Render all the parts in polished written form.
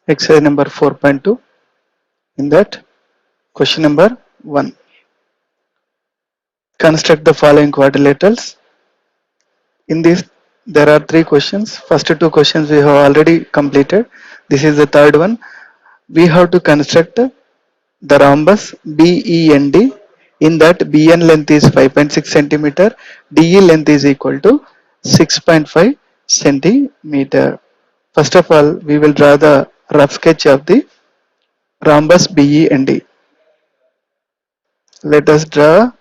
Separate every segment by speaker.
Speaker 1: exercise number 4.2. In that, question number 1. Construct the following quadrilaterals. In this, there are 3 questions. First 2 questions we have already completed. This is the third one. We have to construct the rhombus BEND. In that, BN length is 5.6 centimeter, DE length is equal to 6.5 centimeter. First of all, we will draw the rough sketch of the rhombus BEND. Let us draw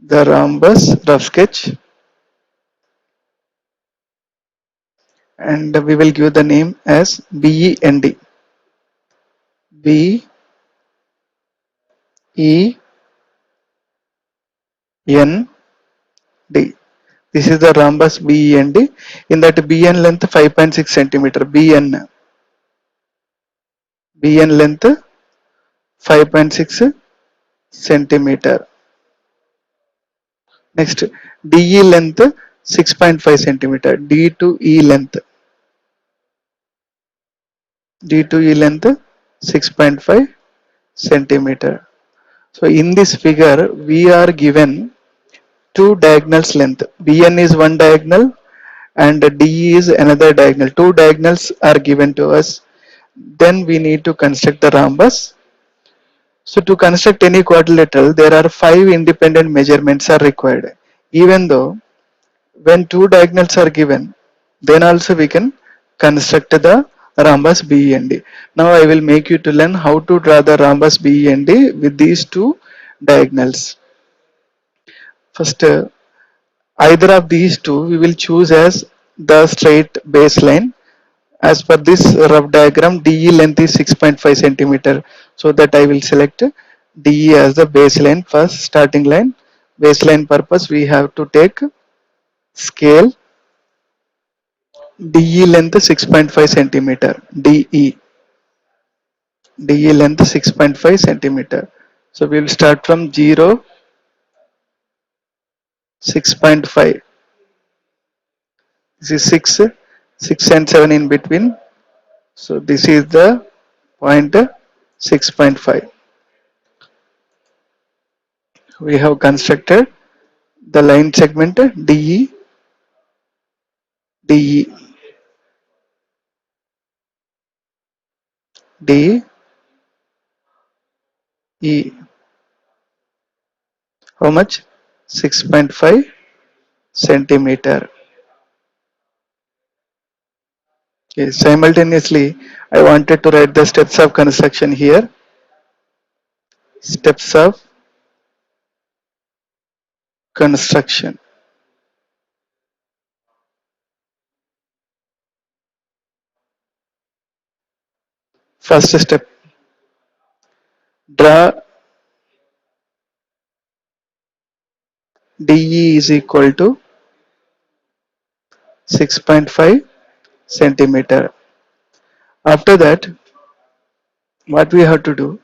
Speaker 1: the rhombus rough sketch, and we will give the name as BEND. BEND. This is the rhombus BEND. In that, BN length 5.6 centimeter. BN length 5.6 centimeter. Next, DE length 6.5 centimeter. D to E length 6.5 centimeter. So in this figure, we are given two diagonals length. BN is one diagonal and DE is another diagonal. Two diagonals are given to us. Then we need to construct the rhombus. So to construct any quadrilateral, there are 5 independent measurements are required. Even though when two diagonals are given, then also we can construct the rhombus BEND. Now I will make you to learn how to draw the rhombus BEND with these two diagonals. First, either of these two we will choose as the straight baseline. As per this rough diagram, DE length is 6.5 centimeter. So that I will select DE as the baseline first starting line. Baseline purpose, we have to take scale. DE length 6.5 centimeter. DE length 6.5 centimeter. So we will start from 0, 6.5. This is 6 and 7 in between. So this is the point 6.5. We have constructed the line segment DE, DE, DE. How much? 6.5 centimeter. Okay. Simultaneously, I wanted to write the steps of construction here. Steps of construction. First step, draw DE is equal to 6.5 centimeter. After that, what we have to do?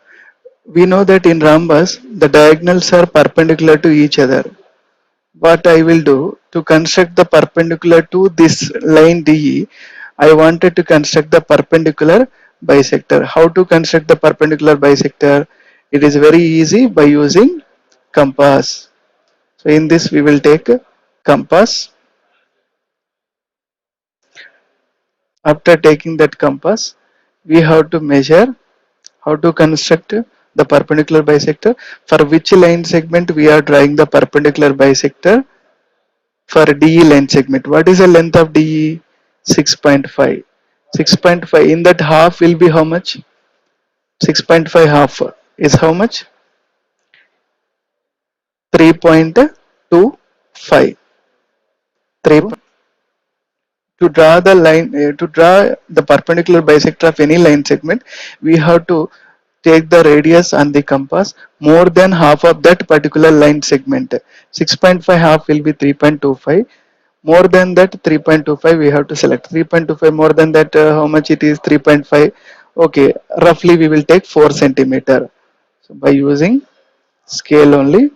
Speaker 1: We know that in rhombus, the diagonals are perpendicular to each other. What I will do to construct the perpendicular to this line DE, I wanted to construct the perpendicular bisector. How to construct the perpendicular bisector? It is very easy by using compass. So in this we will take compass. After taking that compass, we have to measure how to construct the perpendicular bisector. For which line segment we are drawing the perpendicular bisector? For DE line segment. What is the length of DE? 6.5. 6.5. In that half will be how much? 6.5 half is how much? 3.25. 3. To draw the line, to draw the perpendicular bisector of any line segment, we have to take the radius on the compass more than half of that particular line segment. 6.5 half will be 3.25. More than that 3.25 we have to select. 3.25 more than that, how much it is? 3.5. Okay, roughly we will take 4 centimeter. So by using scale only,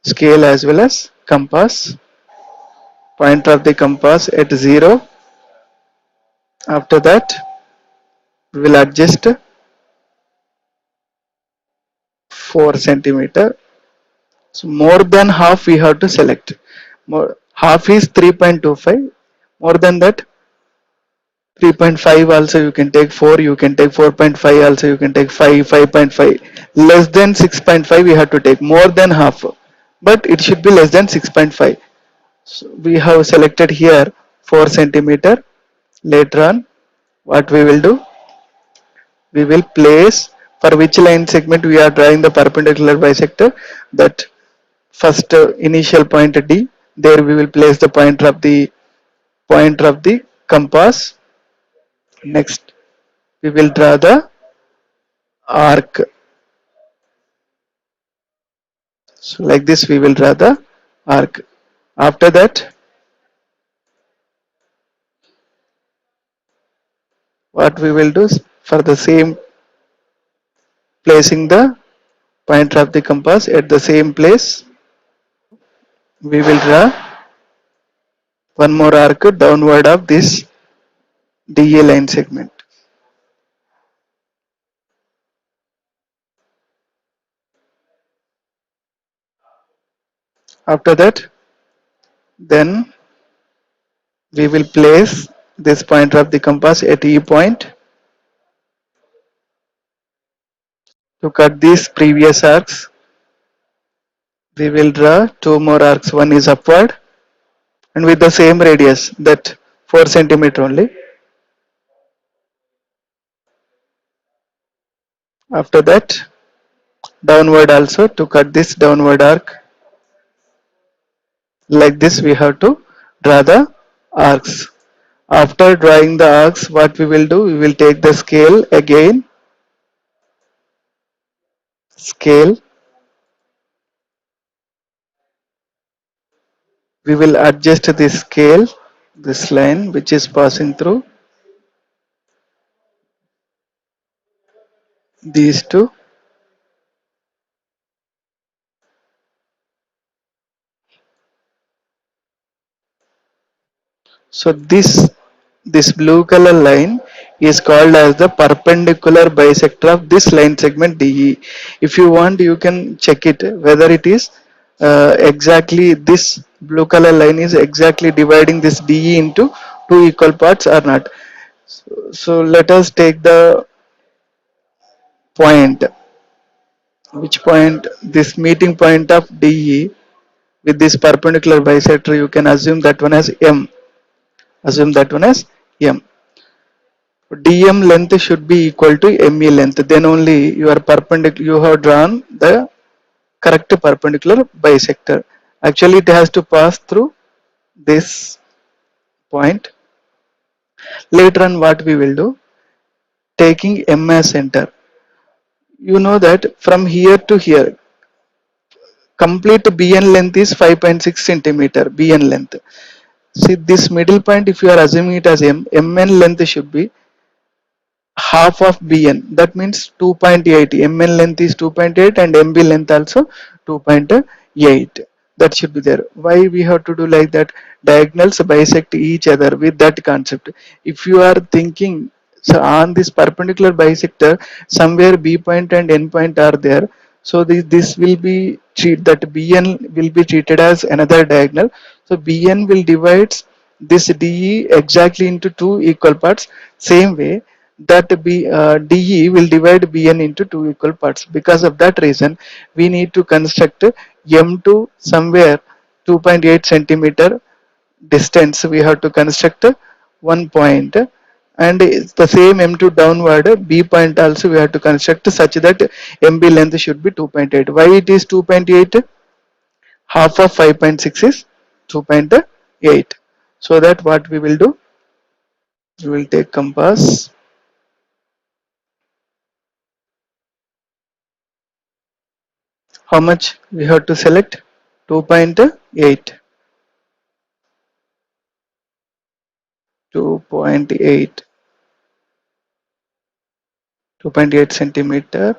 Speaker 1: scale as well as compass, pointer of the compass at 0. After that We will adjust 4 centimeter. So more than half we have to select. More, half is 3.25. More than that 3.5 also you can take, 4 you can take, 4.5 also you can take, 5, 5.5. Less than 6.5 we have to take, more than half. But it should be less than 6.5. So we have selected here 4 centimeter. Later on, what we will do? We will place for which line segment we are drawing the perpendicular bisector. That first initial point D. There we will place the pointer of the compass. Next, we will draw the arc. So like this, we will draw the arc. After that, what we will do is for the same placing the pointer of the compass at the same place, we will draw one more arc downward of this DA line segment. After that, then we will place this pointer of the compass at E point to cut these previous arcs. We will draw two more arcs. One is upward and with the same radius, that 4 centimeter only. After that, downward also to cut this downward arc. Like this we have to draw the arcs. After drawing the arcs, what we will do? We will take the scale again. Scale. We will adjust the scale, this line which is passing through these two. So this blue color line is called as the perpendicular bisector of this line segment DE. If you want, you can check it whether it is exactly this blue color line is exactly dividing this DE into two equal parts or not. So let us take the point, which point, this meeting point of DE with this perpendicular bisector. You can assume that one as M. Assume that one as M. DM length should be equal to ME length. Then only your perpendicular, you have drawn the correct perpendicular bisector. Actually, it has to pass through this point. Later on, what we will do? Taking M as center. You know that from here to here, complete BN length is 5.6 centimeter. BN length. See this middle point. If you are assuming it as M, MN length should be half of Bn, that means 2.8. Mn length is 2.8 and Mb length also 2.8. That should be there. Why we have to do like that? Diagonals bisect each other with that concept. If you are thinking, so on this perpendicular bisector somewhere B point and N point are there, so this will be that Bn will be treated as another diagonal. So Bn will divide this DE exactly into two equal parts. Same way that DE will divide Bn into two equal parts. Because of that reason, we need to construct M2 somewhere 2.8 centimeter distance. We have to construct one point, and the same M2 downward B point also we have to construct such that MB length should be 2.8. Why it is 2.8? Half of 5.6 is 2.8. So that what we will do? We will take compass. How much we have to select? 2.8. 2.8. 2.8 centimeter.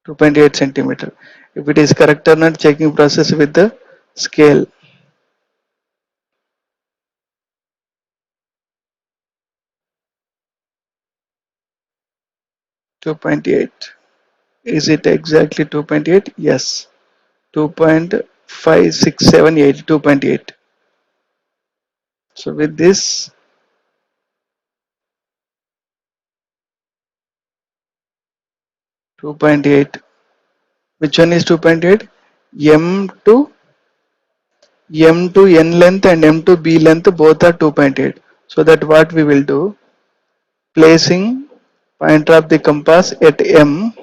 Speaker 1: 2.8 centimeter. If it is correct or not, checking process with the scale. 2.8. Is it exactly 2.8? Yes. 2.5678, 2.8. So with this 2.8, which one is 2.8? M to M to N length and M to B length both are 2.8. So that what we will do, placing pointer of the compass at M,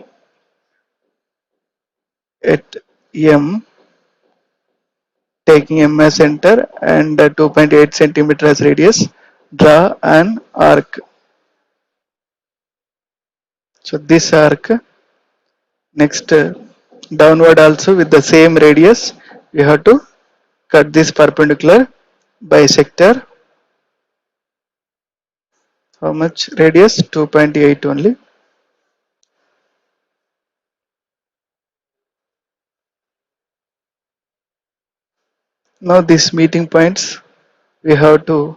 Speaker 1: taking M as center and 2.8 centimeter as radius, draw an arc. So this arc, next downward also with the same radius, we have to cut this perpendicular bisector. How much radius? 2.8 only. Now these meeting points, we have to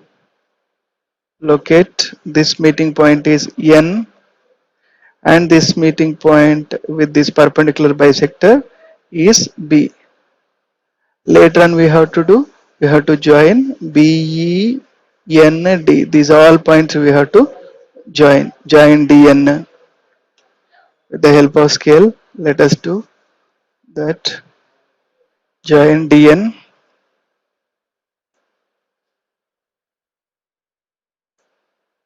Speaker 1: locate. This meeting point is N, and this meeting point with this perpendicular bisector is B. Later on we have to do, we have to join B, E, N, D. These are all points we have to join DN with the help of scale. Let us do that. Join DN.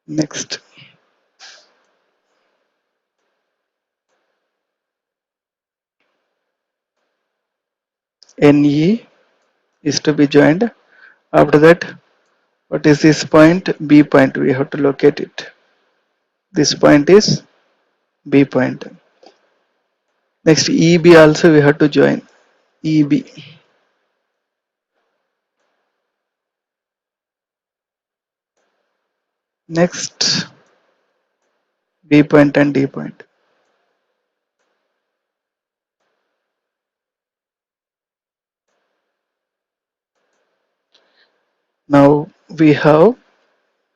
Speaker 1: Next, NE is to be joined. After that, what is this point? B point. We have to locate it. This point is B point. Next, EB also we have to join. EB. Next, B point and D point. Now we have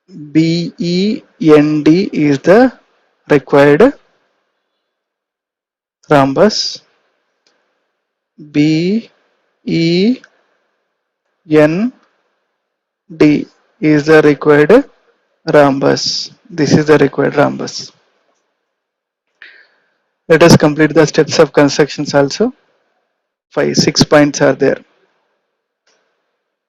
Speaker 1: BEND is the required rhombus. BEND is the required rhombus. This is the required rhombus. Let us complete the steps of constructions also. 6 points are there.